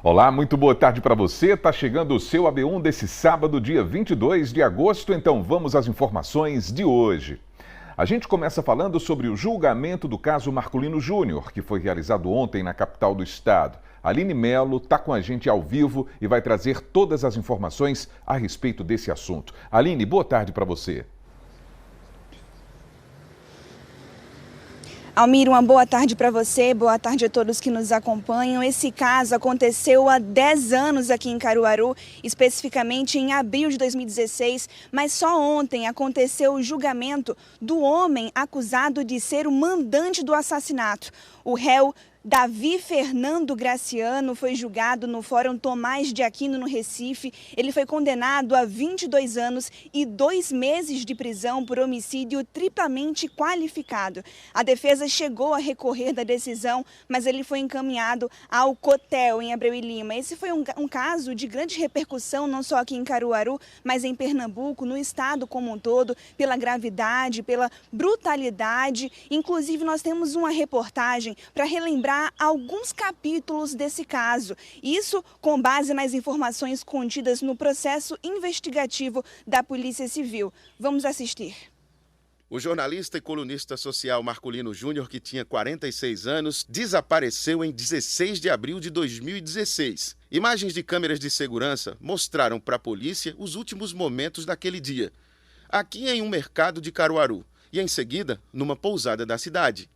Olá, muito boa tarde para você. Tá chegando o seu AB1 desse sábado, dia 22 de agosto, então vamos às informações de hoje. A gente começa falando sobre o julgamento do caso Marcolino Júnior, que foi realizado ontem na capital do estado. A Aline Melo está com a gente ao vivo e vai trazer todas as informações a respeito desse assunto. Aline, boa tarde para você. Almir, uma boa tarde para você, boa tarde a todos que nos acompanham. Esse caso aconteceu há 10 anos aqui em Caruaru, especificamente em abril de 2016, mas só ontem aconteceu o julgamento do homem acusado de ser o mandante do assassinato. O réu Davi Fernando Graciano foi julgado no Fórum Tomás de Aquino, no Recife. Ele foi condenado a 22 anos e 2 meses de prisão por homicídio triplamente qualificado. A defesa chegou a recorrer da decisão, mas ele foi encaminhado ao Cotel, em Abreu e Lima. Esse foi um caso de grande repercussão, não só aqui em Caruaru, mas em Pernambuco, no estado como um todo, pela gravidade, pela brutalidade. Inclusive, nós temos uma reportagem para relembrar alguns capítulos desse caso. Isso com base nas informações contidas no processo investigativo da Polícia Civil. Vamos assistir. O jornalista e colunista social Marcolino Júnior, que tinha 46 anos, desapareceu em 16 de abril de 2016. Imagens de câmeras de segurança mostraram para a polícia os últimos momentos daquele dia, aqui em um mercado de Caruaru e, em seguida, numa pousada da cidade.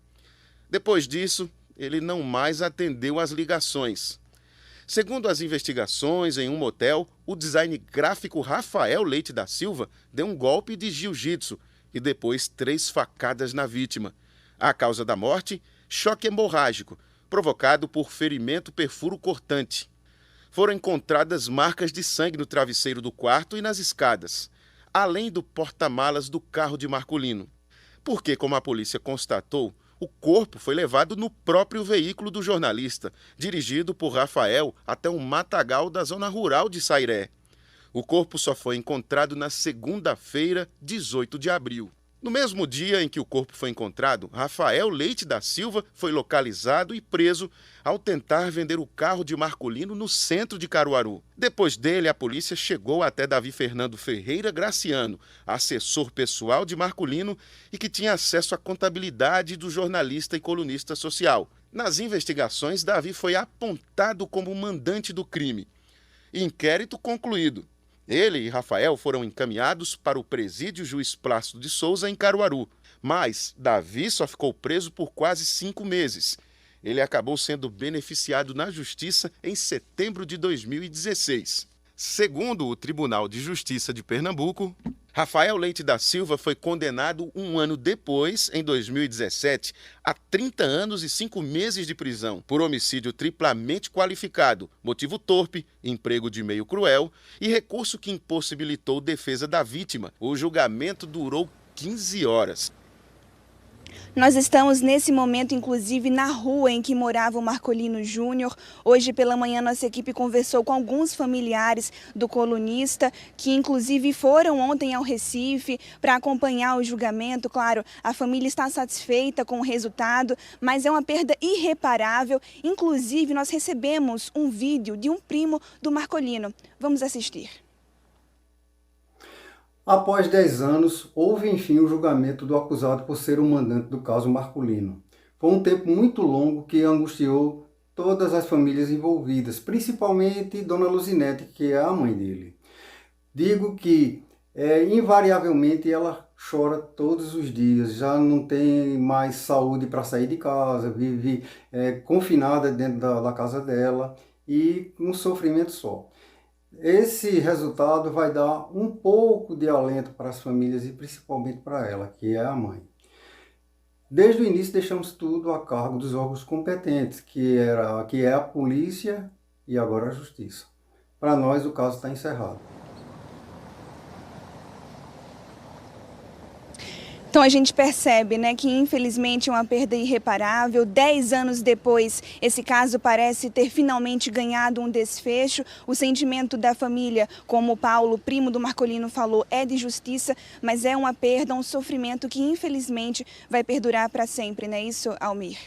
Depois disso, ele não mais atendeu às ligações. Segundo as investigações, em um motel, o design gráfico Rafael Leite da Silva deu um golpe de jiu-jitsu e depois 3 facadas na vítima. A causa da morte, choque hemorrágico, provocado por ferimento perfuro cortante. Foram encontradas marcas de sangue no travesseiro do quarto e nas escadas, além do porta-malas do carro de Marcolino. Porque, como a polícia constatou, o corpo foi levado no próprio veículo do jornalista, dirigido por Rafael até um matagal da zona rural de Sairé. O corpo só foi encontrado na segunda-feira, 18 de abril. No mesmo dia em que o corpo foi encontrado, Rafael Leite da Silva foi localizado e preso ao tentar vender o carro de Marcolino no centro de Caruaru. Depois dele, a polícia chegou até Davi Fernando Ferreira Graciano, assessor pessoal de Marcolino e que tinha acesso à contabilidade do jornalista e colunista social. Nas investigações, Davi foi apontado como o mandante do crime. Inquérito concluído. Ele e Rafael foram encaminhados para o presídio Juiz Plácido de Souza, em Caruaru. Mas Davi só ficou preso por quase 5 meses. Ele acabou sendo beneficiado na Justiça em setembro de 2016. Segundo o Tribunal de Justiça de Pernambuco, Rafael Leite da Silva foi condenado 1 ano depois, em 2017, a 30 anos e 5 meses de prisão por homicídio triplamente qualificado, motivo torpe, emprego de meio cruel e recurso que impossibilitou defesa da vítima. O julgamento durou 15 horas. Nós estamos nesse momento, inclusive, na rua em que morava o Marcolino Júnior. Hoje pela manhã nossa equipe conversou com alguns familiares do colunista, que inclusive foram ontem ao Recife para acompanhar o julgamento. Claro, a família está satisfeita com o resultado, mas é uma perda irreparável. Inclusive, nós recebemos um vídeo de um primo do Marcolino. Vamos assistir. Após 10 anos, houve enfim o julgamento do acusado por ser o mandante do caso Marcolino. Foi um tempo muito longo que angustiou todas as famílias envolvidas, principalmente Dona Luzinete, que é a mãe dele. Digo que, invariavelmente, ela chora todos os dias, já não tem mais saúde para sair de casa, vive confinada dentro da casa dela e um sofrimento só. Esse resultado vai dar um pouco de alento para as famílias e principalmente para ela, que é a mãe. Desde o início deixamos tudo a cargo dos órgãos competentes, que é a polícia e agora a justiça. Para nós o caso está encerrado. Então a gente percebe, né, que infelizmente é uma perda irreparável. 10 anos depois, esse caso parece ter finalmente ganhado um desfecho. O sentimento da família, como o Paulo, primo do Marcolino, falou, é de justiça, mas é uma perda, um sofrimento que infelizmente vai perdurar para sempre, não é isso, Almir?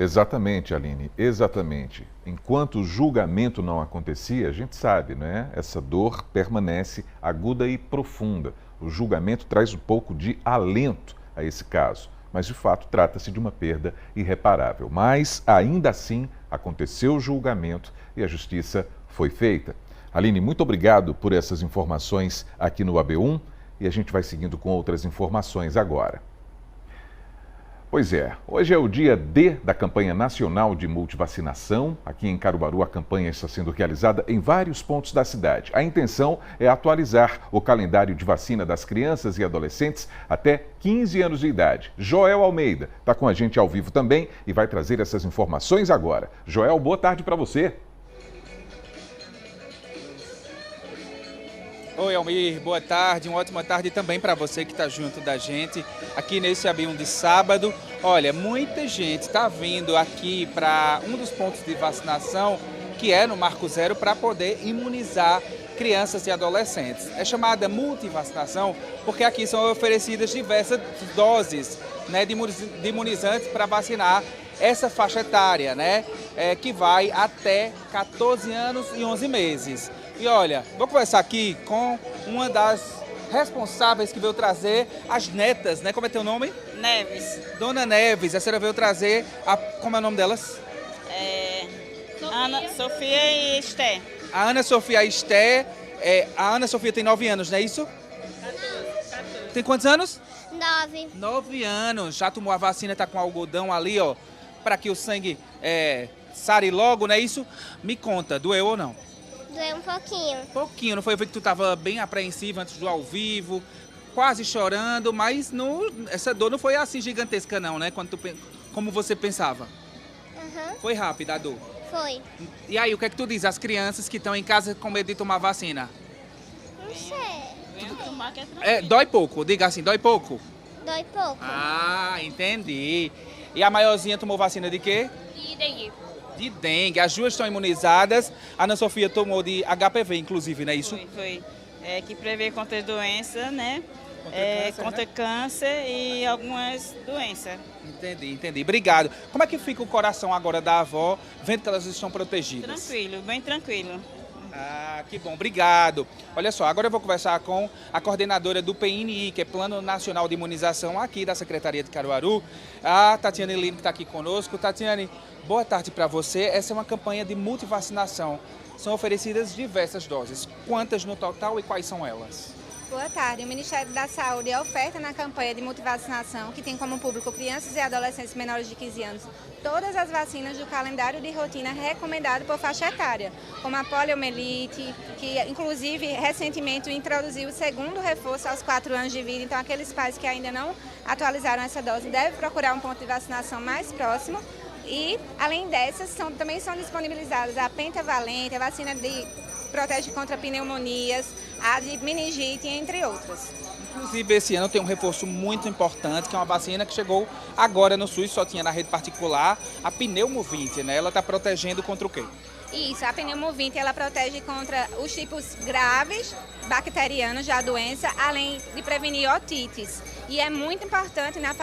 Exatamente, Aline, exatamente. Enquanto o julgamento não acontecia, a gente sabe, né? Essa dor permanece aguda e profunda. O julgamento traz um pouco de alento a esse caso, mas de fato trata-se de uma perda irreparável. Mas ainda assim aconteceu o julgamento e a justiça foi feita. Aline, muito obrigado por essas informações aqui no AB1 e a gente vai seguindo com outras informações agora. Pois é, hoje é o dia D da campanha nacional de multivacinação. Aqui em Caruaru, a campanha está sendo realizada em vários pontos da cidade. A intenção é atualizar o calendário de vacina das crianças e adolescentes até 15 anos de idade. Joel Almeida está com a gente ao vivo também e vai trazer essas informações agora. Joel, boa tarde para você. Oi, Almir, boa tarde, uma ótima tarde também para você que está junto da gente aqui nesse AB1 de sábado. Olha, muita gente está vindo aqui para um dos pontos de vacinação, que é no Marco Zero, para poder imunizar crianças e adolescentes. É chamada multivacinação porque aqui são oferecidas diversas doses, né, de imunizantes para vacinar essa faixa etária, né, que vai até 14 anos e 11 meses. E olha, vou conversar aqui com uma das responsáveis que veio trazer as netas, né? Como é teu nome? Neves. Dona Neves, a senhora veio trazer, como é o nome delas? Ana Sofia e Esté. A Ana Sofia e Esté. A Ana Sofia tem 9 anos, não é isso? 14. Tem quantos anos? 9. 9 anos. Já tomou a vacina, tá com algodão ali, ó, para que o sangue sare logo, não é isso? Me conta, doeu ou não? Doeu um pouquinho. Pouquinho, não foi? Eu vi que tu tava bem apreensiva antes do ao vivo, quase chorando, mas essa dor não foi assim gigantesca não, né? Como você pensava. Uhum. Foi rápida a dor. Foi. E aí, o que é que tu diz às crianças que estão em casa com medo de tomar vacina? Não sei. Venha tomar que é tranquilo. Dói pouco, diga assim, dói pouco? Dói pouco. Ah, entendi. E a maiorzinha tomou vacina de quê? E dengue. De dengue. As duas estão imunizadas. A Ana Sofia tomou de HPV, inclusive, não é isso? Foi. Que prevê contra doença, né? Contra né? câncer e algumas doenças. Entendi. Obrigado. Como é que fica o coração agora da avó, vendo que elas estão protegidas? Tranquilo, bem tranquilo. Ah, que bom, obrigado. Olha só, agora eu vou conversar com a coordenadora do PNI, que é Plano Nacional de Imunização aqui da Secretaria de Caruaru, a Tatiane Lino, que está aqui conosco. Tatiane, boa tarde para você. Essa é uma campanha de multivacinação. São oferecidas diversas doses. Quantas no total e quais são elas? Boa tarde. O Ministério da Saúde oferta na campanha de multivacinação, que tem como público crianças e adolescentes menores de 15 anos, todas as vacinas do calendário de rotina recomendado por faixa etária, como a poliomielite, que inclusive recentemente introduziu o segundo reforço aos 4 anos de vida. Então, aqueles pais que ainda não atualizaram essa dose devem procurar um ponto de vacinação mais próximo. E, além dessas, também são disponibilizadas a pentavalente, a vacina que protege contra pneumonias, a de meningite, entre outras. Inclusive, esse ano tem um reforço muito importante, que é uma vacina que chegou agora no SUS, só tinha na rede particular, a pneumovinte, né? Ela está protegendo contra o quê? Isso, a pneumovinte, ela protege contra os tipos graves bacterianos da doença, além de prevenir otites. E é muito importante na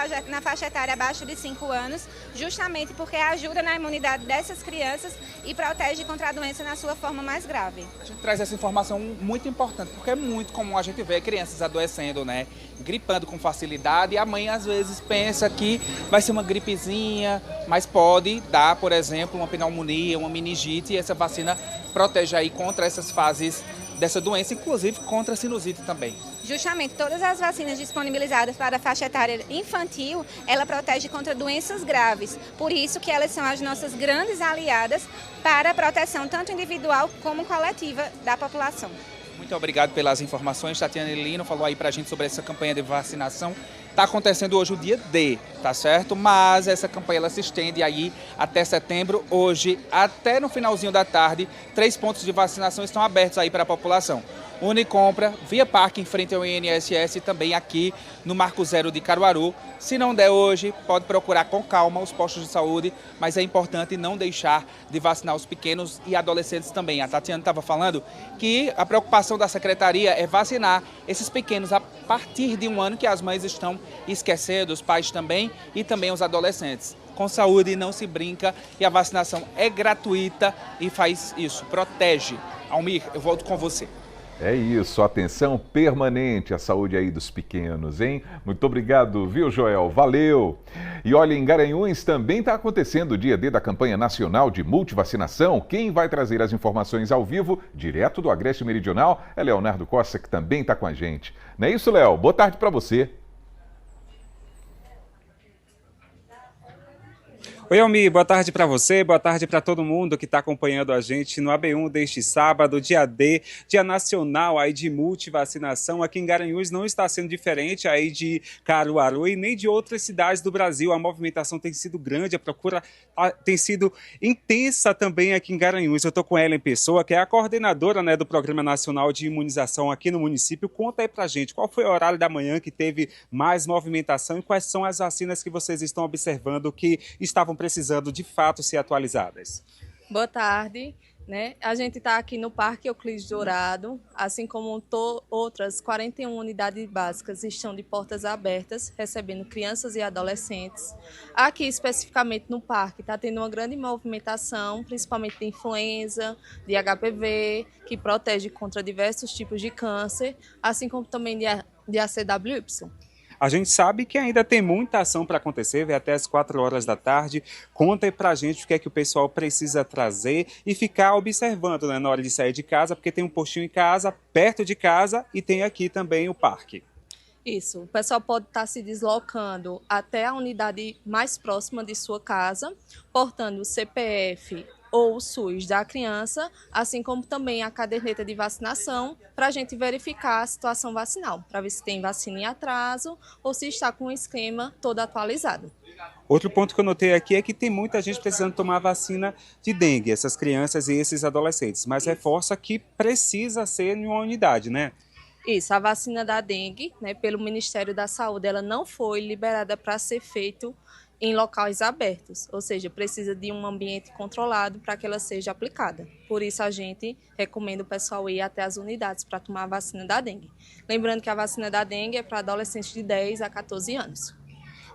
faixa etária abaixo de 5 anos, justamente porque ajuda na imunidade dessas crianças e protege contra a doença na sua forma mais grave. A gente traz essa informação muito importante, porque é muito comum a gente ver crianças adoecendo, né? Gripando com facilidade, e a mãe às vezes pensa que vai ser uma gripezinha, mas pode dar, por exemplo, uma pneumonia, uma meningite, e essa vacina protege aí contra essas fases dessa doença, inclusive contra a sinusite também. Justamente, todas as vacinas disponibilizadas para a faixa etária infantil, ela protege contra doenças graves. Por isso que elas são as nossas grandes aliadas para a proteção tanto individual como coletiva da população. Muito obrigado pelas informações. Tatiane Lino falou aí pra gente sobre essa campanha de vacinação. Está acontecendo hoje o dia D, tá certo? Mas essa campanha ela se estende aí até setembro. Hoje, até no finalzinho da tarde, 3 pontos de vacinação estão abertos aí para a população. Unicompra, Via Parque em frente ao INSS e também aqui no Marco Zero de Caruaru. Se não der hoje, pode procurar com calma os postos de saúde, mas é importante não deixar de vacinar os pequenos e adolescentes também. A Tatiana estava falando que a preocupação da Secretaria é vacinar esses pequenos a partir de 1 ano, que as mães estão esquecendo, os pais também e também os adolescentes. Com saúde não se brinca e a vacinação é gratuita e faz isso, protege. Almir, eu volto com você. É isso, atenção permanente à saúde aí dos pequenos, hein? Muito obrigado, viu, Joel? Valeu! E olha, em Garanhuns também está acontecendo o dia D da campanha nacional de multivacinação. Quem vai trazer as informações ao vivo, direto do Agreste Meridional, é Leonardo Costa, que também está com a gente. Não é isso, Léo? Boa tarde para você. Oi, Almir, boa tarde para você, boa tarde para todo mundo que está acompanhando a gente no AB1 deste sábado, dia D, dia nacional aí de multivacinação. Aqui em Garanhuns não está sendo diferente aí de Caruaru e nem de outras cidades do Brasil. A movimentação tem sido grande, a procura tem sido intensa também aqui em Garanhuns. Eu estou com ela em pessoa, que é a coordenadora, né, do Programa Nacional de Imunização aqui no município. Conta aí para a gente, qual foi o horário da manhã que teve mais movimentação e quais são as vacinas que vocês estão observando que estavam precisando de fato ser atualizadas? Boa tarde, né? A gente está aqui no Parque Euclides Dourado, assim como outras 41 unidades básicas estão de portas abertas, recebendo crianças e adolescentes. Aqui especificamente no parque está tendo uma grande movimentação, principalmente de influenza, de HPV, que protege contra diversos tipos de câncer, assim como também de ACWY. A gente sabe que ainda tem muita ação para acontecer, vai até as 4 horas da tarde. Conta aí pra gente o que é que o pessoal precisa trazer e ficar observando, né, na hora de sair de casa, porque tem um postinho em casa, perto de casa, e tem aqui também o parque. Isso, o pessoal pode estar se deslocando até a unidade mais próxima de sua casa, portando o CPF ou o SUS da criança, assim como também a caderneta de vacinação, para a gente verificar a situação vacinal, para ver se tem vacina em atraso ou se está com o esquema todo atualizado. Outro ponto que eu notei aqui é que tem muita gente precisando tomar vacina de dengue, essas crianças e esses adolescentes, mas reforça que precisa ser em uma unidade, né? Isso, a vacina da dengue, né, pelo Ministério da Saúde, ela não foi liberada para ser feito em locais abertos, ou seja, precisa de um ambiente controlado para que ela seja aplicada. Por isso a gente recomenda o pessoal ir até as unidades para tomar a vacina da dengue. Lembrando que a vacina da dengue é para adolescentes de 10 a 14 anos.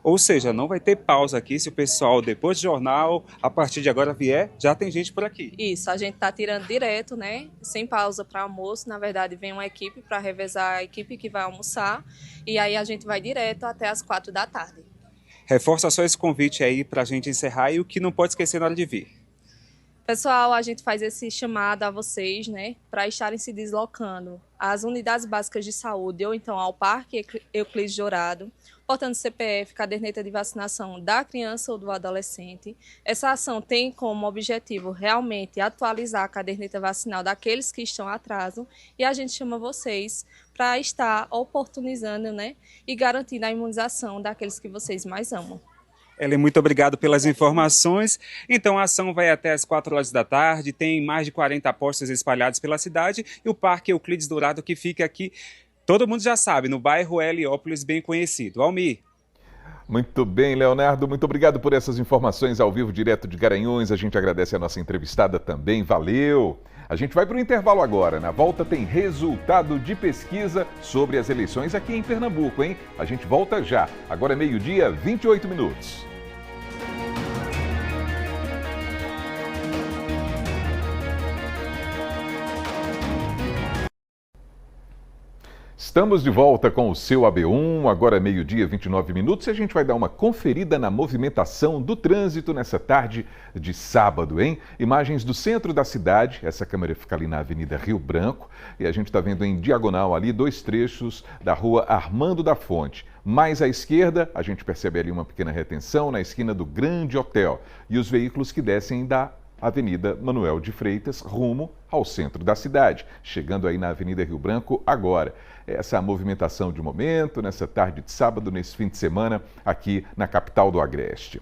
Ou seja, não vai ter pausa aqui, se o pessoal depois do jornal, a partir de agora vier, já tem gente por aqui. Isso, a gente está tirando direto, né, sem pausa para almoço. Na verdade, vem uma equipe para revezar a equipe que vai almoçar e aí a gente vai direto até as 4 da tarde. Reforça só esse convite aí para a gente encerrar e o que não pode esquecer na hora de vir. Pessoal, a gente faz esse chamado a vocês, né, para estarem se deslocando às unidades básicas de saúde ou então ao Parque Euclides Dourado, portando CPF, caderneta de vacinação da criança ou do adolescente. Essa ação tem como objetivo realmente atualizar a caderneta vacinal daqueles que estão a atraso e a gente chama vocês para estar oportunizando, né, e garantindo a imunização daqueles que vocês mais amam. Ellen, muito obrigado pelas informações. Então a ação vai até as 4 horas da tarde, tem mais de 40 postos espalhados pela cidade e o Parque Euclides Dourado que fica aqui, todo mundo já sabe, no bairro Heliópolis, bem conhecido. Almir. Muito bem, Leonardo, muito obrigado por essas informações ao vivo, direto de Garanhuns. A gente agradece a nossa entrevistada também, valeu! A gente vai para o intervalo agora. Na volta tem resultado de pesquisa sobre as eleições aqui em Pernambuco, hein? A gente volta já. Agora é 12h, 28 minutos. Estamos de volta com o seu AB1, agora é 12h, 29 minutos, e a gente vai dar uma conferida na movimentação do trânsito nessa tarde de sábado, hein? Imagens do centro da cidade, essa câmera fica ali na Avenida Rio Branco, e a gente está vendo em diagonal ali 2 trechos da rua Armando da Fonte. Mais à esquerda, a gente percebe ali uma pequena retenção na esquina do Grande Hotel, e os veículos que descem da Avenida Manuel de Freitas, rumo ao centro da cidade, chegando aí na Avenida Rio Branco agora. Essa movimentação de momento, nessa tarde de sábado, nesse fim de semana, aqui na capital do Agreste.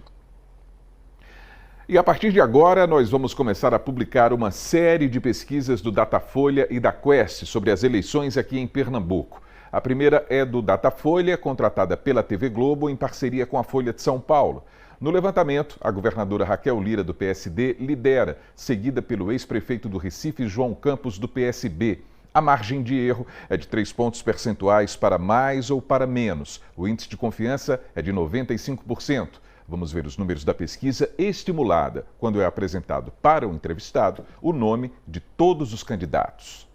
E a partir de agora, nós vamos começar a publicar uma série de pesquisas do Datafolha e da Quest sobre as eleições aqui em Pernambuco. A primeira é do Datafolha, contratada pela TV Globo em parceria com a Folha de São Paulo. No levantamento, a governadora Raquel Lira, do PSD, lidera, seguida pelo ex-prefeito do Recife, João Campos, do PSB. A margem de erro é de 3 pontos percentuais para mais ou para menos. O índice de confiança é de 95%. Vamos ver os números da pesquisa estimulada, quando é apresentado para o entrevistado o nome de todos os candidatos.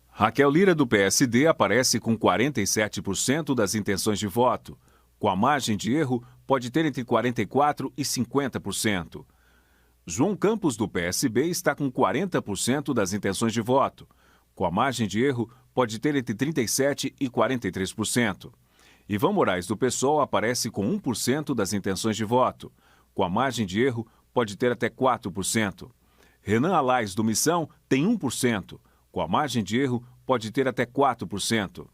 Raquel Lira, do PSD, aparece com 47% das intenções de voto. Com a margem de erro, pode ter entre 44% e 50%. João Campos, do PSB, está com 40% das intenções de voto. Com a margem de erro, pode ter entre 37% e 43%. Ivan Moraes, do PSOL, aparece com 1% das intenções de voto. Com a margem de erro, pode ter até 4%. Renan Alais, do Missão, tem 1%. Com a margem de erro, pode ter até 4%.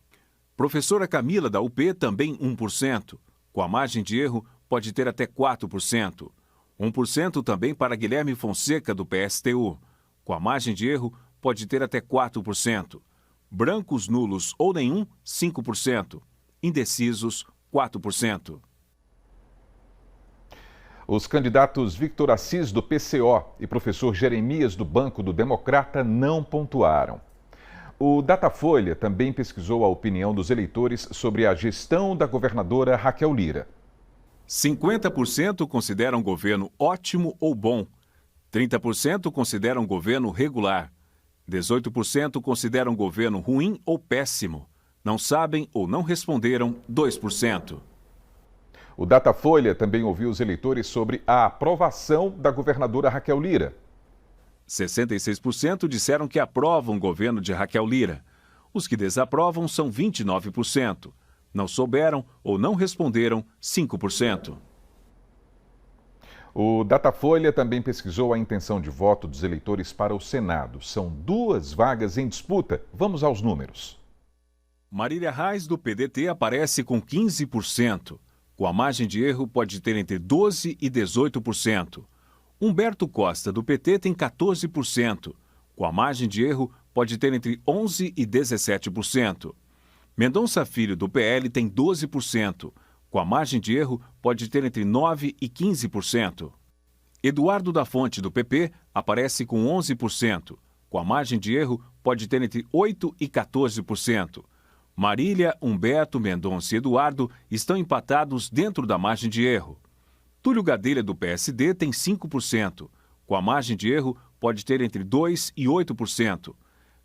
Professora Camila, da UP, também 1%. Com a margem de erro, pode ter até 4%. 1% também para Guilherme Fonseca, do PSTU. Com a margem de erro, pode ter até 4%. Brancos, nulos ou nenhum, 5%. Indecisos, 4%. Os candidatos Victor Assis, do PCO, e professor Jeremias, do Banco do Democrata, não pontuaram. O Datafolha também pesquisou a opinião dos eleitores sobre a gestão da governadora Raquel Lira. 50% consideram governo ótimo ou bom. 30% consideram governo regular. 18% consideram governo ruim ou péssimo. Não sabem ou não responderam, 2%. O Datafolha também ouviu os eleitores sobre a aprovação da governadora Raquel Lira. 66% disseram que aprovam o governo de Raquel Lira. Os que desaprovam são 29%. Não souberam ou não responderam, 5%. O Datafolha também pesquisou a intenção de voto dos eleitores para o Senado. São 2 vagas em disputa. Vamos aos números. Marília Reis, do PDT, aparece com 15%. Com a margem de erro, pode ter entre 12% e 18%. Humberto Costa, do PT, tem 14%. Com a margem de erro, pode ter entre 11% e 17%. Mendonça Filho, do PL, tem 12%. Com a margem de erro, pode ter entre 9% e 15%. Eduardo da Fonte, do PP, aparece com 11%. Com a margem de erro, pode ter entre 8% e 14%. Marília, Humberto, Mendonça e Eduardo estão empatados dentro da margem de erro. Túlio Gadelha, do PSD, tem 5%. Com a margem de erro, pode ter entre 2% e 8%.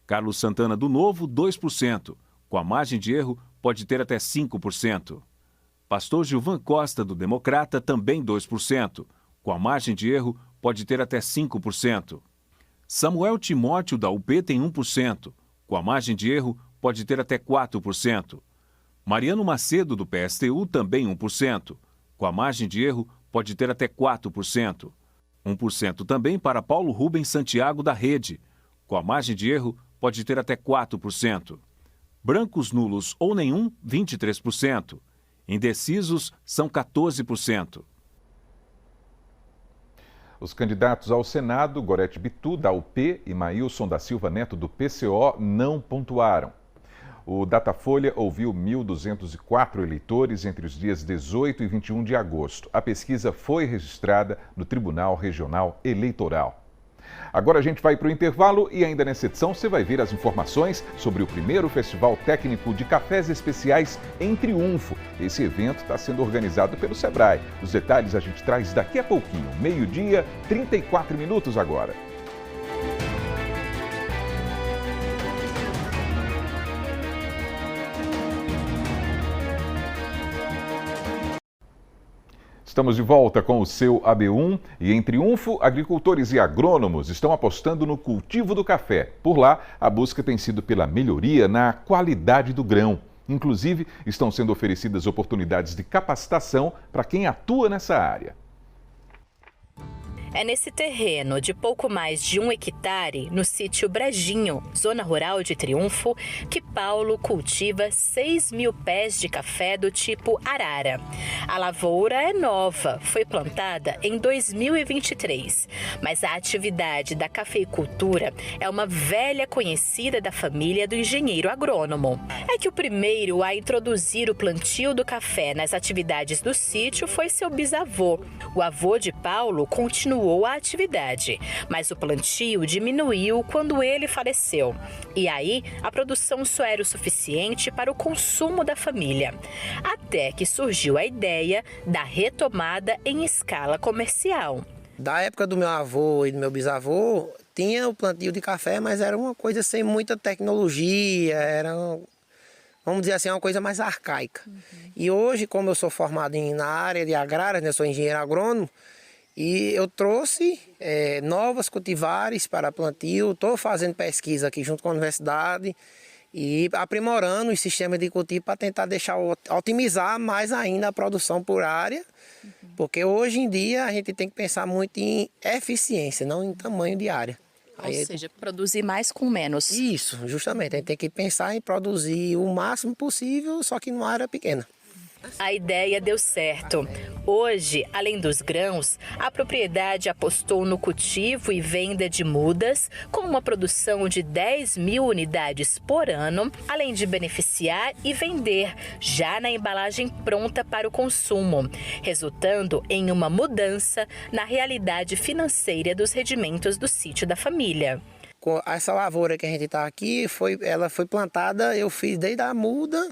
Carlos Santana, do Novo, 2%. Com a margem de erro, pode ter até 5%. Pastor Gilvan Costa, do Democrata, também 2%. Com a margem de erro, pode ter até 5%. Samuel Timóteo, da UP, tem 1%. Com a margem de erro, pode ter até 4%. Mariano Macedo, do PSTU, também 1%. Com a margem de erro, pode ter até 4%. 1% também para Paulo Rubens Santiago, da Rede. Com a margem de erro, pode ter até 4%. Brancos, nulos ou nenhum, 23%. Indecisos são 14%. Os candidatos ao Senado, Gorete Bitu, da UP, e Maílson da Silva Neto, do PCO, não pontuaram. O Datafolha ouviu 1.204 eleitores entre os dias 18 e 21 de agosto. A pesquisa foi registrada no Tribunal Regional Eleitoral. Agora a gente vai para o intervalo e ainda nessa edição você vai ver as informações sobre o primeiro Festival Técnico de Cafés Especiais em Triunfo. Esse evento está sendo organizado pelo Sebrae. Os detalhes a gente traz daqui a pouquinho, 12h, 34 minutos agora. Estamos de volta com o seu AB1 e em Triunfo, agricultores e agrônomos estão apostando no cultivo do café. Por lá, a busca tem sido pela melhoria na qualidade do grão. Inclusive, estão sendo oferecidas oportunidades de capacitação para quem atua nessa área. É nesse terreno de pouco mais de 1 hectare, no sítio Brejinho, zona rural de Triunfo, que Paulo cultiva 6.000 pés de café do tipo arara. A lavoura é nova, foi plantada em 2023, mas a atividade da cafeicultura é uma velha conhecida da família do engenheiro agrônomo. É que o primeiro a introduzir o plantio do café nas atividades do sítio foi seu bisavô. O avô de Paulo continuou continuou a atividade, mas o plantio diminuiu quando ele faleceu. E aí, a produção só era o suficiente para o consumo da família. Até que surgiu a ideia da retomada em escala comercial. Da época do meu avô e do meu bisavô, tinha o plantio de café, mas era uma coisa sem muita tecnologia, era, vamos dizer assim, uma coisa mais arcaica. E hoje, como eu sou formado na área de agrária, né, sou engenheiro agrônomo, e eu trouxe novas cultivares para plantio, estou fazendo pesquisa aqui junto com a universidade e aprimorando os sistemas de cultivo para tentar otimizar mais ainda a produção por área, porque hoje em dia a gente tem que pensar muito em eficiência, não em tamanho de área. Ou seja, produzir mais com menos. Isso, justamente. A gente tem que pensar em produzir o máximo possível, só que numa área pequena. A ideia deu certo. Hoje, além dos grãos, a propriedade apostou no cultivo e venda de mudas, com uma produção de 10.000 unidades por ano, além de beneficiar e vender já na embalagem pronta para o consumo, resultando em uma mudança na realidade financeira dos rendimentos do sítio da família. Essa lavoura que a gente está aqui, ela foi plantada, eu fiz desde a muda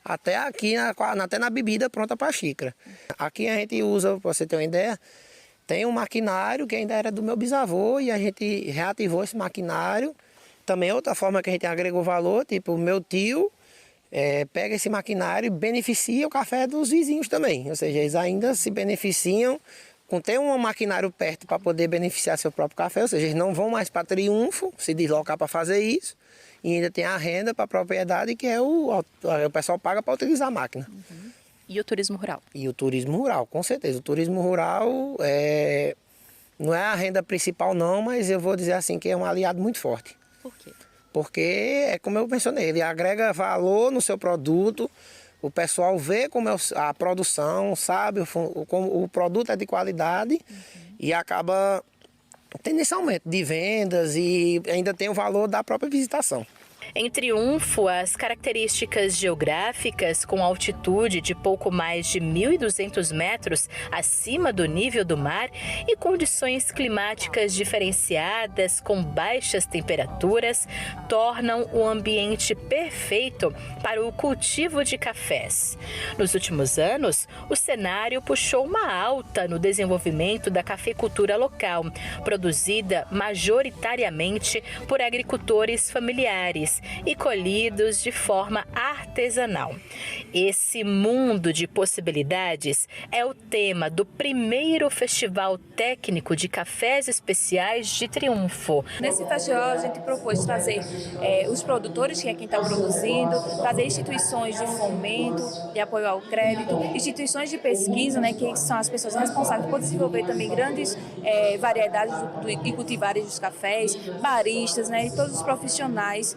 até aqui, até na bebida pronta para xícara. Aqui a gente usa, para você ter uma ideia, tem um maquinário que ainda era do meu bisavô e a gente reativou esse maquinário. Também outra forma que a gente agregou valor, tipo o meu tio pega esse maquinário e beneficia o café dos vizinhos também. Ou seja, eles ainda se beneficiam com ter um maquinário perto para poder beneficiar seu próprio café. Ou seja, eles não vão mais para Triunfo se deslocar para fazer isso. E ainda tem a renda para a propriedade, que é o pessoal paga para utilizar a máquina. E o turismo rural? E o turismo rural, com certeza. O turismo rural não é a renda principal não, mas eu vou dizer assim que é um aliado muito forte. Por quê? Porque, é como eu mencionei, ele agrega valor no seu produto, o pessoal vê como é a produção, sabe como o produto é de qualidade e acaba tendo esse aumento de vendas e ainda tem o valor da própria visitação. Em Triunfo, as características geográficas, com altitude de pouco mais de 1.200 metros acima do nível do mar e condições climáticas diferenciadas com baixas temperaturas, tornam o ambiente perfeito para o cultivo de cafés. Nos últimos anos, o cenário puxou uma alta no desenvolvimento da cafeicultura local, produzida majoritariamente por agricultores familiares e colhidos de forma artesanal. Esse mundo de possibilidades é o tema do primeiro Festival Técnico de Cafés Especiais de Triunfo. Nesse festival a gente propôs trazer os produtores, que é quem está produzindo, trazer instituições de fomento, de apoio ao crédito, instituições de pesquisa, né, que são as pessoas responsáveis por desenvolver também grandes variedades e cultivares dos cafés, baristas, né, e todos os profissionais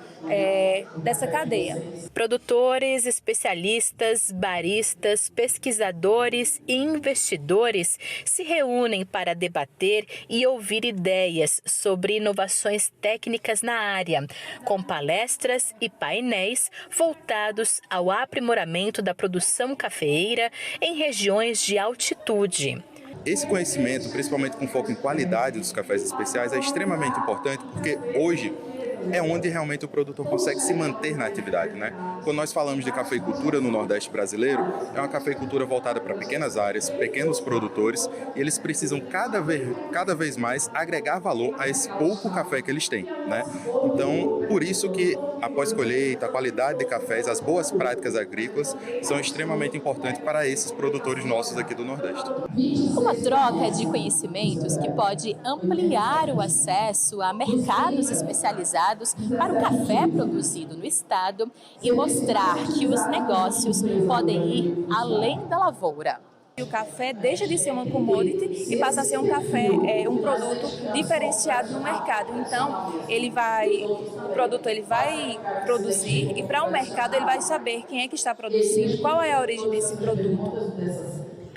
dessa cadeia. Produtores, especialistas, baristas, pesquisadores e investidores se reúnem para debater e ouvir ideias sobre inovações técnicas na área, com palestras e painéis voltados ao aprimoramento da produção cafeeira em regiões de altitude. Esse conhecimento, principalmente com foco em qualidade dos cafés especiais, é extremamente importante porque hoje é onde realmente o produtor consegue se manter na atividade, né? Quando nós falamos de cafeicultura no Nordeste brasileiro, é uma cafeicultura voltada para pequenas áreas, pequenos produtores, e eles precisam cada vez mais agregar valor a esse pouco café que eles têm, né? Então, por isso que a pós-colheita, a qualidade de cafés, as boas práticas agrícolas são extremamente importantes para esses produtores nossos aqui do Nordeste. Uma troca de conhecimentos que pode ampliar o acesso a mercados especializados para o café produzido no estado e mostrar que os negócios podem ir além da lavoura. O café deixa de ser uma commodity e passa a ser um café, um produto diferenciado no mercado. Então, o produtor vai produzir e para o mercado ele vai saber quem é que está produzindo, qual é a origem desse produto.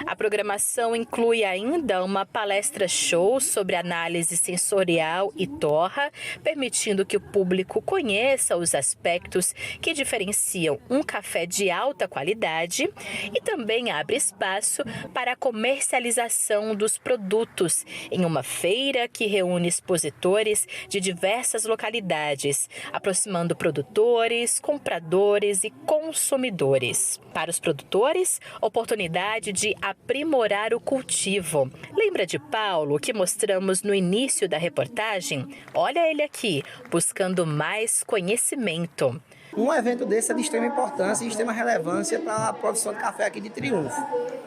A programação inclui ainda uma palestra-show sobre análise sensorial e torra, permitindo que o público conheça os aspectos que diferenciam um café de alta qualidade e também abre espaço para a comercialização dos produtos em uma feira que reúne expositores de diversas localidades, aproximando produtores, compradores e consumidores. Para os produtores, oportunidade de aprimorar o cultivo. Lembra de Paulo, que mostramos no início da reportagem? Olha ele aqui, buscando mais conhecimento. Um evento desse é de extrema importância e de extrema relevância para a produção de café aqui de Triunfo.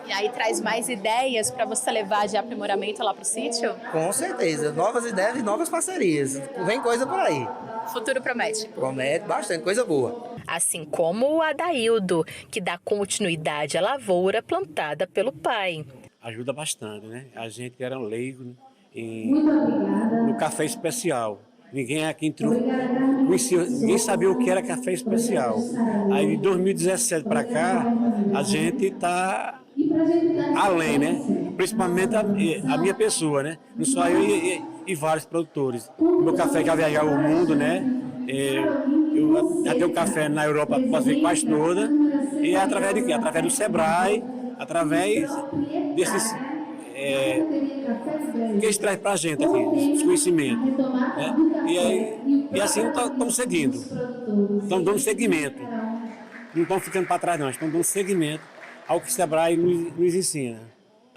E aí traz mais ideias para você levar de aprimoramento lá para o sítio? Com certeza, novas ideias e novas parcerias. Vem coisa por aí. O futuro promete. Promete bastante, coisa boa. Assim como o Adaildo, que dá continuidade à lavoura plantada pelo pai. Ajuda bastante, né? A gente que era leigo no café especial. Ninguém aqui entrou, ninguém sabia o que era café especial. Aí, de 2017 para cá, a gente está além, né? Principalmente a minha pessoa, né? Não só eu e vários produtores. O meu café já viajava o mundo, né? Eu já tenho café na Europa quase toda. E é através de quê? Através do Sebrae, através desses... que eles trazem para a gente aqui, esse conhecimento. Né? E assim estamos seguindo. Estamos dando seguimento. Não estamos ficando para trás, não. Estamos dando seguimento ao que o Sebrae nos ensina.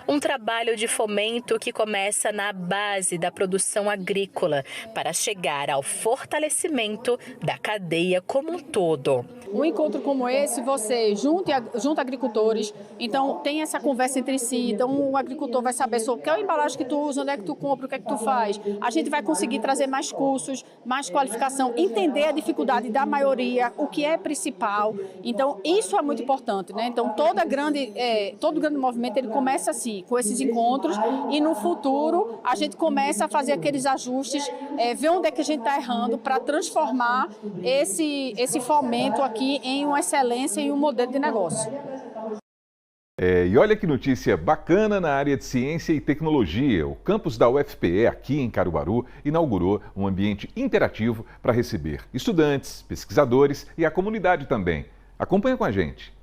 Um trabalho de fomento que começa na base da produção agrícola para chegar ao fortalecimento da cadeia como um todo. Um encontro como esse, você junta agricultores, então tem essa conversa entre si, então o agricultor vai saber sobre qual é a embalagem que tu usa, onde é que tu compra, o que é que tu faz. A gente vai conseguir trazer mais cursos, mais qualificação, entender a dificuldade da maioria, o que é principal. Então isso é muito importante, né? Então todo grande movimento ele começa assim, com esses encontros, e no futuro a gente começa a fazer aqueles ajustes, ver onde é que a gente está errando para transformar esse fomento aqui em uma excelência e um modelo de negócio. E olha que notícia bacana na área de ciência e tecnologia. O campus da UFPE, aqui em Caruaru, inaugurou um ambiente interativo para receber estudantes, pesquisadores e a comunidade também. Acompanha com a gente.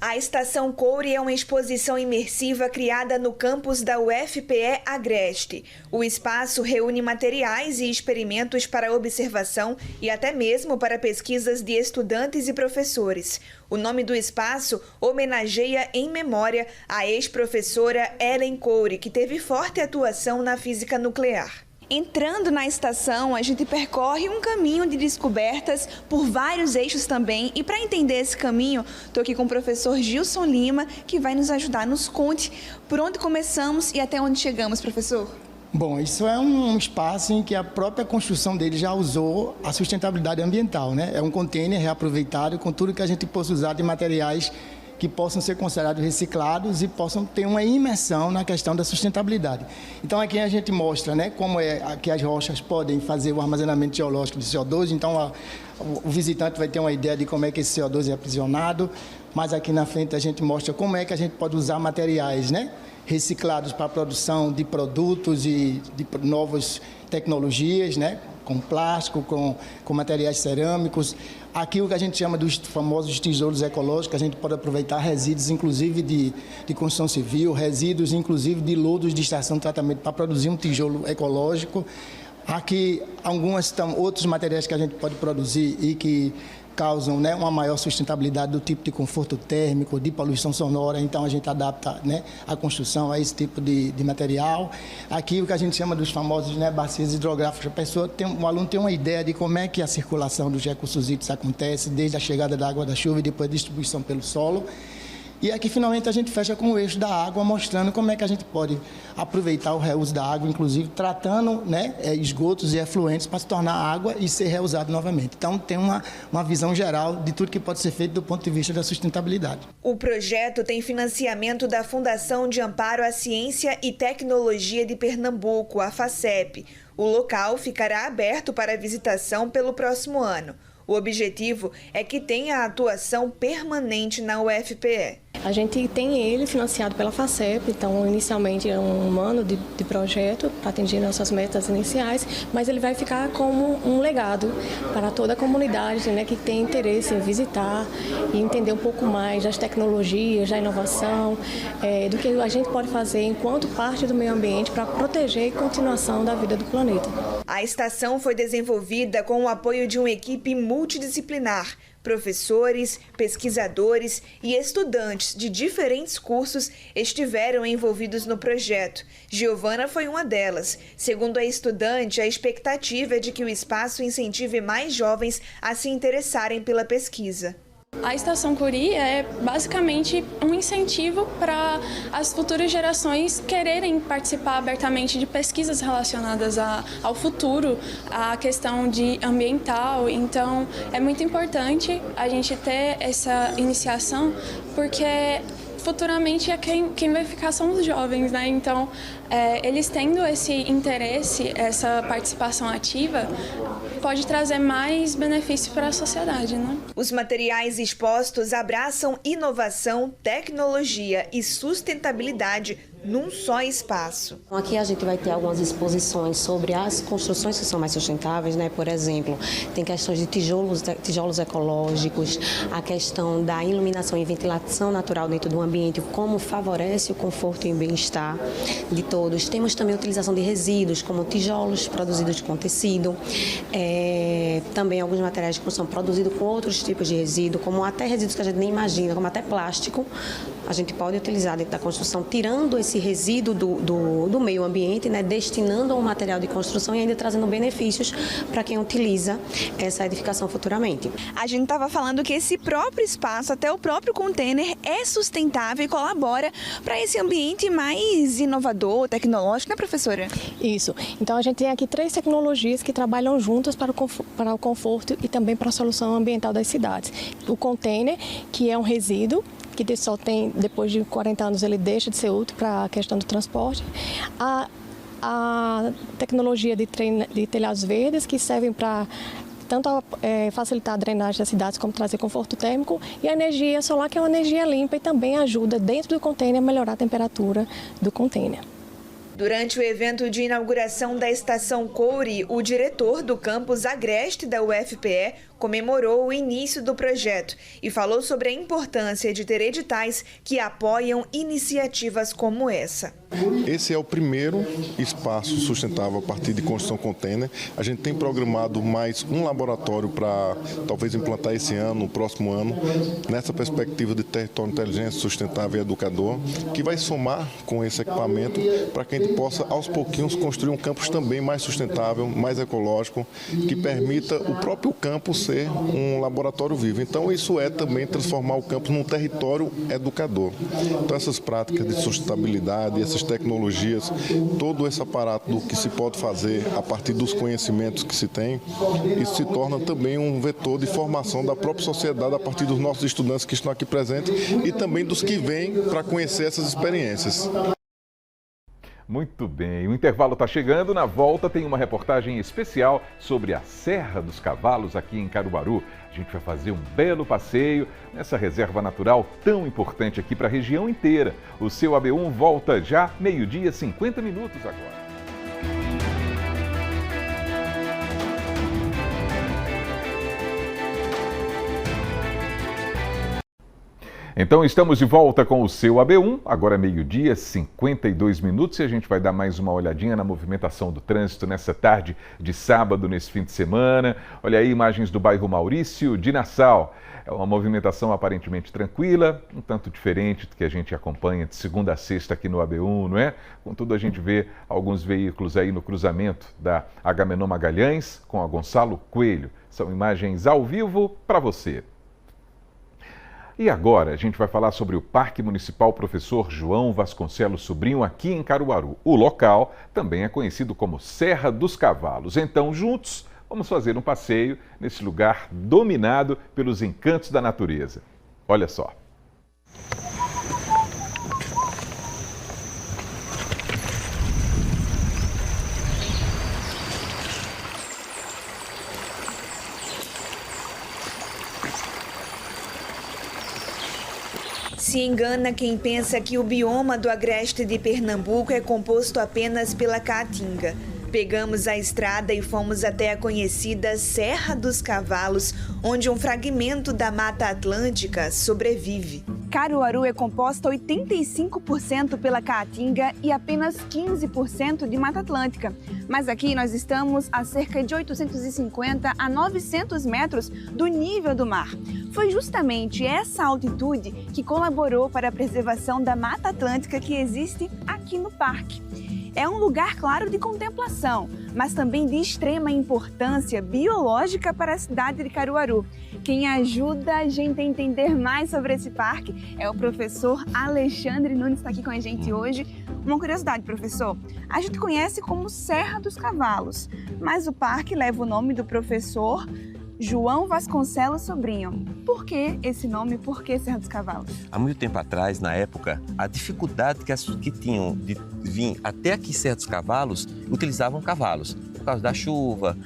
A Estação Coure é uma exposição imersiva criada no campus da UFPE Agreste. O espaço reúne materiais e experimentos para observação e até mesmo para pesquisas de estudantes e professores. O nome do espaço homenageia em memória a ex-professora Ellen Coure, que teve forte atuação na física nuclear. Entrando na estação, a gente percorre um caminho de descobertas por vários eixos também. E para entender esse caminho, estou aqui com o professor Gilson Lima, que vai nos ajudar. Nos conte por onde começamos e até onde chegamos, professor. Bom, isso é um espaço em que a própria construção dele já usou a sustentabilidade ambiental, né? É um container reaproveitado com tudo que a gente possa usar de materiais que possam ser considerados reciclados e possam ter uma imersão na questão da sustentabilidade. Então aqui a gente mostra, né, como é que as rochas podem fazer o armazenamento geológico de CO2, então o visitante vai ter uma ideia de como é que esse CO2 é aprisionado, mas aqui na frente a gente mostra como é que a gente pode usar materiais, né, reciclados para a produção de produtos e de novas tecnologias, né, com plástico, com materiais cerâmicos. Aqui o que a gente chama dos famosos tijolos ecológicos, a gente pode aproveitar resíduos, inclusive de construção civil, resíduos, inclusive de lodos de estação de tratamento para produzir um tijolo ecológico. Aqui outros materiais que a gente pode produzir e que causam, né, uma maior sustentabilidade do tipo de conforto térmico, de poluição sonora, então a gente adapta, né, a construção a esse tipo de material. Aqui o que a gente chama dos famosos, né, bacias hidrográficas, o aluno tem uma ideia de como é que a circulação dos recursos hídricos acontece, desde a chegada da água da chuva e depois a distribuição pelo solo. E aqui, finalmente, a gente fecha com o eixo da água, mostrando como é que a gente pode aproveitar o reuso da água, inclusive tratando, né, esgotos e efluentes para se tornar água e ser reusado novamente. Então, tem uma visão geral de tudo que pode ser feito do ponto de vista da sustentabilidade. O projeto tem financiamento da Fundação de Amparo à Ciência e Tecnologia de Pernambuco, a FACEP. O local ficará aberto para visitação pelo próximo ano. O objetivo é que tenha atuação permanente na UFPE. A gente tem ele financiado pela FACEP, então inicialmente é um ano de projeto para atingir nossas metas iniciais, mas ele vai ficar como um legado para toda a comunidade, né, que tem interesse em visitar e entender um pouco mais das tecnologias, da inovação, do que a gente pode fazer enquanto parte do meio ambiente para proteger a continuação da vida do planeta. A estação foi desenvolvida com o apoio de uma equipe multidisciplinar. Professores, pesquisadores e estudantes de diferentes cursos estiveram envolvidos no projeto. Giovana foi uma delas. Segundo a estudante, a expectativa é de que o espaço incentive mais jovens a se interessarem pela pesquisa. A Estação Curi é basicamente um incentivo para as futuras gerações quererem participar abertamente de pesquisas relacionadas ao futuro, à questão ambiental. Então, é muito importante a gente ter essa iniciação, porque futuramente quem vai ficar são os jovens, né? Então, eles tendo esse interesse, essa participação ativa, pode trazer mais benefício para a sociedade, né? Os materiais expostos abraçam inovação, tecnologia e sustentabilidade num só espaço. Aqui a gente vai ter algumas exposições sobre as construções que são mais sustentáveis, né? Por exemplo, tem questões de tijolos ecológicos, a questão da iluminação e ventilação natural dentro do ambiente, como favorece o conforto e o bem-estar de todos. Temos também a utilização de resíduos, como tijolos produzidos com tecido, também alguns materiais de construção produzidos com outros tipos de resíduo, como até resíduos que a gente nem imagina, como até plástico, a gente pode utilizar dentro da construção, tirando esse resíduo do meio ambiente, né, destinando a um material de construção e ainda trazendo benefícios para quem utiliza essa edificação futuramente. A gente estava falando que esse próprio espaço, até o próprio container, é sustentável e colabora para esse ambiente mais inovador, tecnológico, né, professora? Isso. Então a gente tem aqui 3 tecnologias que trabalham juntas para o conforto e também para a solução ambiental das cidades. O container, que é um resíduo, que só tem, depois de 40 anos, ele deixa de ser útil para a questão do transporte. A tecnologia de telhados verdes, que servem para tanto facilitar a drenagem das cidades como trazer conforto térmico, e a energia solar, que é uma energia limpa e também ajuda dentro do container a melhorar a temperatura do container. Durante o evento de inauguração da Estação Couri, o diretor do campus Agreste da UFPE comemorou o início do projeto e falou sobre a importância de ter editais que apoiam iniciativas como essa. Esse é o primeiro espaço sustentável a partir de construção container. A gente tem programado mais um laboratório para talvez implantar esse ano, no próximo ano, nessa perspectiva de território inteligente, sustentável e educador, que vai somar com esse equipamento para que a gente possa, aos pouquinhos, construir um campus também mais sustentável, mais ecológico, que permita o próprio campus ser um laboratório vivo. Então, isso é também transformar o campus num território educador. Então, essas práticas de sustentabilidade, essas tecnologias, todo esse aparato do que se pode fazer a partir dos conhecimentos que se tem, isso se torna também um vetor de formação da própria sociedade a partir dos nossos estudantes que estão aqui presentes e também dos que vêm para conhecer essas experiências. Muito bem, o intervalo está chegando. Na volta tem uma reportagem especial sobre a Serra dos Cavalos aqui em Caruaru. A gente vai fazer um belo passeio nessa reserva natural tão importante aqui para a região inteira. O seu AB1 volta já, 12h, 50 minutos agora. Então estamos de volta com o seu AB1, agora 12h, 52 minutos, e a gente vai dar mais uma olhadinha na movimentação do trânsito nessa tarde de sábado, nesse fim de semana. Olha aí imagens do bairro Maurício de Nassau. É uma movimentação aparentemente tranquila, um tanto diferente do que a gente acompanha de segunda a sexta aqui no AB1, não é? Contudo, a gente vê alguns veículos aí no cruzamento da Agamenon Magalhães com a Gonçalo Coelho. São imagens ao vivo para você. E agora a gente vai falar sobre o Parque Municipal Professor João Vasconcelos Sobrinho aqui em Caruaru. O local também é conhecido como Serra dos Cavalos. Então, juntos, vamos fazer um passeio nesse lugar dominado pelos encantos da natureza. Olha só. Se engana quem pensa que o bioma do agreste de Pernambuco é composto apenas pela caatinga. Pegamos a estrada e fomos até a conhecida Serra dos Cavalos, onde um fragmento da Mata Atlântica sobrevive. Caruaru é composta 85% pela caatinga e apenas 15% de Mata Atlântica. Mas aqui nós estamos a cerca de 850 a 900 metros do nível do mar. Foi justamente essa altitude que colaborou para a preservação da Mata Atlântica que existe aqui no parque. É um lugar, claro, de contemplação, mas também de extrema importância biológica para a cidade de Caruaru. Quem ajuda a gente a entender mais sobre esse parque é o professor Alexandre Nunes, está aqui com a gente hoje. Uma curiosidade, professor, a gente conhece como Serra dos Cavalos, mas o parque leva o nome do professor João Vasconcelos Sobrinho. Por que esse nome? Por que Serra dos Cavalos? Há muito tempo atrás, na época, a dificuldade que tinham de vir até aqui Serra dos Cavalos, utilizavam cavalos. Por causa da chuva,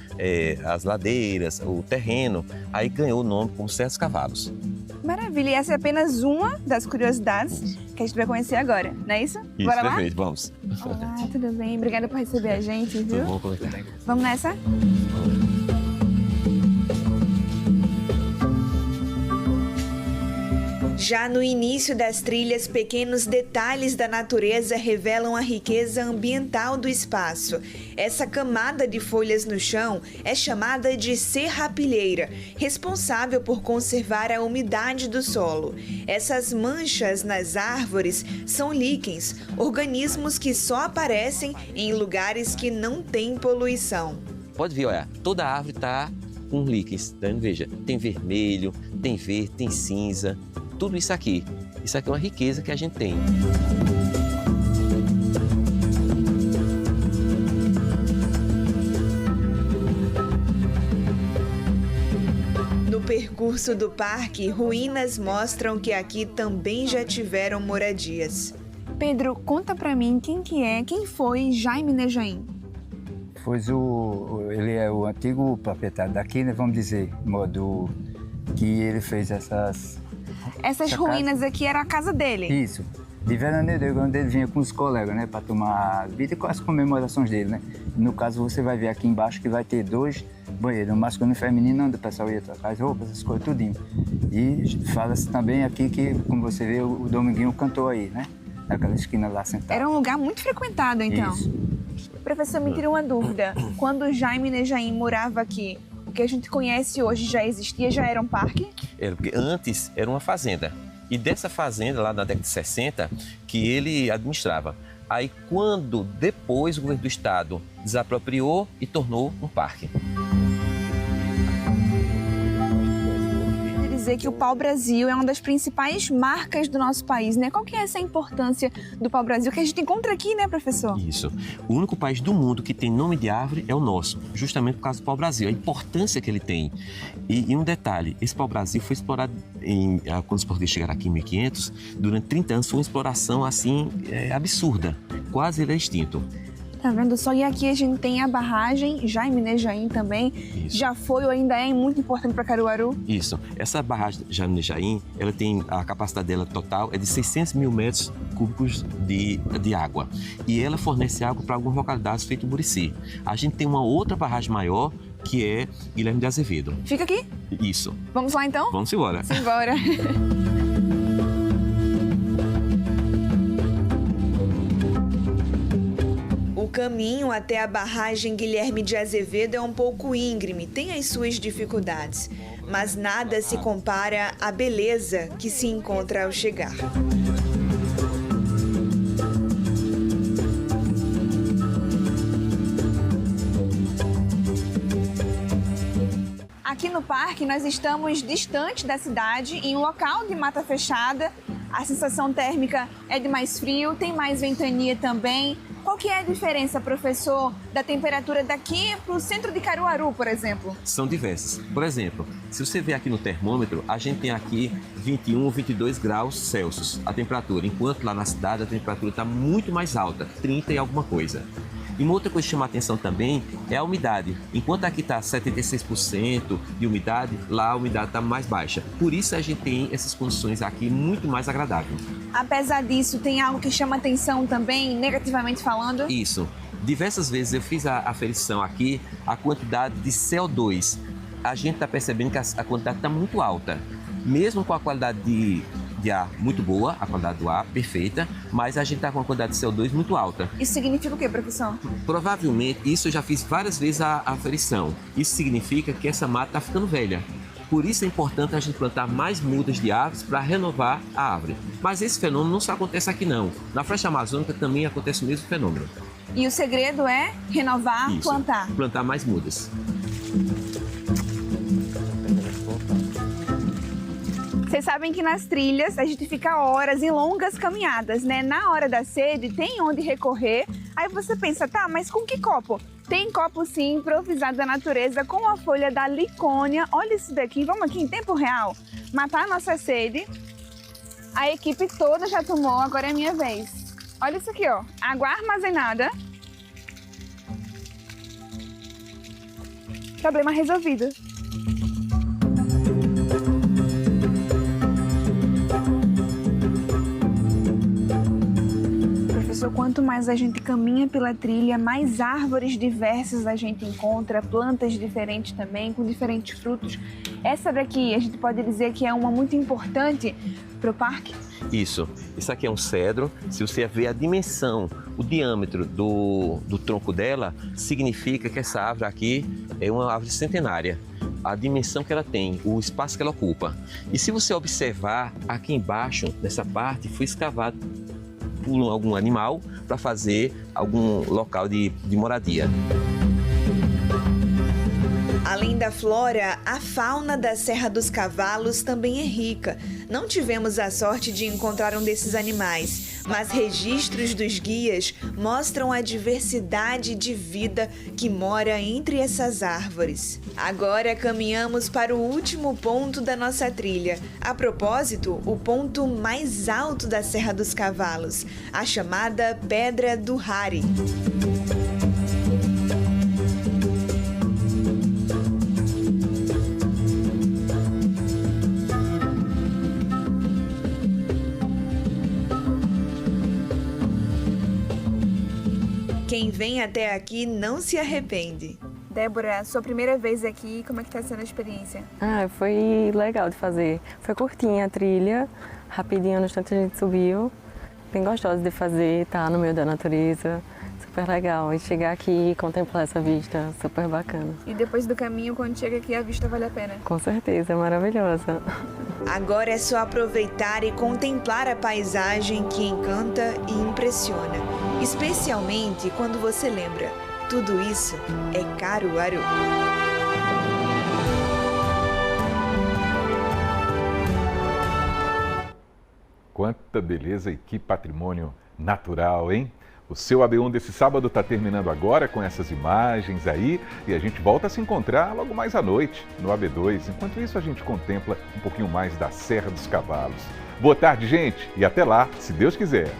as ladeiras, o terreno, aí ganhou o nome como Serra dos Cavalos. Maravilha, e essa é apenas uma das curiosidades que a gente vai conhecer agora, não é isso? Isso, bora lá? perfeito, vamos. Olá, tudo bem? Obrigada por receber a gente, viu? Tudo bom, como é que tá? Vamos nessa? Já no início das trilhas, pequenos detalhes da natureza revelam a riqueza ambiental do espaço. Essa camada de folhas no chão é chamada de serrapilheira, responsável por conservar a umidade do solo. Essas manchas nas árvores são líquens, organismos que só aparecem em lugares que não têm poluição. Pode ver, olha, toda a árvore está com líquens, tá? Veja, tem vermelho, tem verde, tem cinza. Tudo isso aqui é uma riqueza que a gente tem. No percurso do parque, ruínas mostram que aqui também já tiveram moradias. Pedro, conta pra mim quem foi Jaime Nejaim? Ele é o antigo proprietário daqui, né, vamos dizer, modo que ele fez essas ruínas casa. Aqui era a casa dele? Isso. De veraneio, quando ele vinha com os colegas, né, para tomar vida com as comemorações dele, né. No caso, você vai ver aqui embaixo que vai ter 2 banheiros, um masculino e feminino, onde o pessoal ia trocar as roupas, essas coisas, tudinho. E fala-se também aqui que, como você vê, o Dominguinho cantou aí, né, naquela esquina lá sentado. Era um lugar muito frequentado, então. Isso. Professor, me tira uma dúvida. Quando Jaime Nejaim morava aqui, o que a gente conhece hoje já existia, já era um parque? Era, porque antes era uma fazenda. E dessa fazenda, lá na década de 60, que ele administrava. Aí, quando depois o governo do estado desapropriou e tornou um parque. Dizer que o pau-brasil é uma das principais marcas do nosso país, né? Qual que é essa importância do pau-brasil que a gente encontra aqui, né, professor? Isso. O único país do mundo que tem nome de árvore é o nosso, justamente por causa do pau-brasil, a importância que ele tem. E um detalhe, esse pau-brasil foi explorado, quando os portugueses chegaram aqui em 1500, durante 30 anos foi uma exploração, assim, absurda. Quase ele é extinto. Tá vendo só? E aqui a gente tem a barragem Jaime Nejaim também. Isso. Já foi ou ainda é muito importante para Caruaru? Isso. Essa barragem Jaime Nejaim, ela tem a capacidade dela total é de 600 mil metros cúbicos de água. E ela fornece água para algumas localidades feito Murici. A gente tem uma outra barragem maior que é Guilherme de Azevedo. Fica aqui? Isso. Vamos lá então? Vamos embora. Simbora. O caminho até a barragem Guilherme de Azevedo é um pouco íngreme, tem as suas dificuldades, mas nada se compara à beleza que se encontra ao chegar. Aqui no parque nós estamos distante da cidade, em um local de mata fechada. A sensação térmica é de mais frio, tem mais ventania também. Qual que é a diferença, professor, da temperatura daqui para o centro de Caruaru, por exemplo? São diversas. Por exemplo, se você ver aqui no termômetro, a gente tem aqui 21, 22 graus Celsius a temperatura, enquanto lá na cidade a temperatura está muito mais alta, 30 e alguma coisa. E uma outra coisa que chama a atenção também é a umidade. Enquanto aqui está 76% de umidade, lá a umidade está mais baixa. Por isso a gente tem essas condições aqui muito mais agradáveis. Apesar disso, tem algo que chama atenção também, negativamente falando? Isso. Diversas vezes eu fiz a aferição aqui, a quantidade de CO2. A gente está percebendo que a quantidade está muito alta. Mesmo com a qualidade de ar muito boa, a qualidade do ar perfeita, mas a gente está com uma quantidade de CO2 muito alta. Isso significa o quê, professor? Provavelmente, isso eu já fiz várias vezes a aferição. Isso significa que essa mata está ficando velha. Por isso é importante a gente plantar mais mudas de árvores para renovar a árvore. Mas esse fenômeno não só acontece aqui não. Na floresta amazônica também acontece o mesmo fenômeno. E o segredo é renovar, Isso, plantar. Plantar mais mudas. Vocês sabem que nas trilhas a gente fica horas em longas caminhadas, né? Na hora da sede tem onde recorrer. Aí você pensa, tá, mas com que copo? Tem copo sim, improvisado da natureza, com a folha da licônia. Olha isso daqui, vamos aqui em tempo real matar a nossa sede. A equipe toda já tomou, agora é a minha vez. Olha isso aqui, ó, água armazenada. Problema resolvido. Professor, quanto mais a gente caminha pela trilha, mais árvores diversas a gente encontra, plantas diferentes também, com diferentes frutos. Essa daqui, a gente pode dizer que é uma muito importante para o parque? Isso aqui é um cedro. Se você ver a dimensão, o diâmetro do tronco dela, significa que essa árvore aqui é uma árvore centenária. A dimensão que ela tem, o espaço que ela ocupa. E se você observar, aqui embaixo, nessa parte, foi escavado por algum animal para fazer algum local de moradia. Além da flora, a fauna da Serra dos Cavalos também é rica. Não tivemos a sorte de encontrar um desses animais, mas registros dos guias mostram a diversidade de vida que mora entre essas árvores. Agora caminhamos para o último ponto da nossa trilha. A propósito, o ponto mais alto da Serra dos Cavalos, a chamada Pedra do Hari. Quem vem até aqui não se arrepende. Débora, sua primeira vez aqui, como é que está sendo a experiência? Foi legal de fazer. Foi curtinha a trilha, rapidinho, no instante a gente subiu. Bem gostosa de fazer, tá no meio da natureza, super legal. E chegar aqui e contemplar essa vista, super bacana. E depois do caminho, quando chega aqui, a vista vale a pena? Com certeza, é maravilhosa. Agora é só aproveitar e contemplar a paisagem que encanta e impressiona. Especialmente quando você lembra, tudo isso é Caruaru. Quanta beleza e que patrimônio natural, hein? O seu AB1 desse sábado está terminando agora com essas imagens aí e a gente volta a se encontrar logo mais à noite no AB2. Enquanto isso, a gente contempla um pouquinho mais da Serra dos Cavalos. Boa tarde, gente, e até lá, se Deus quiser.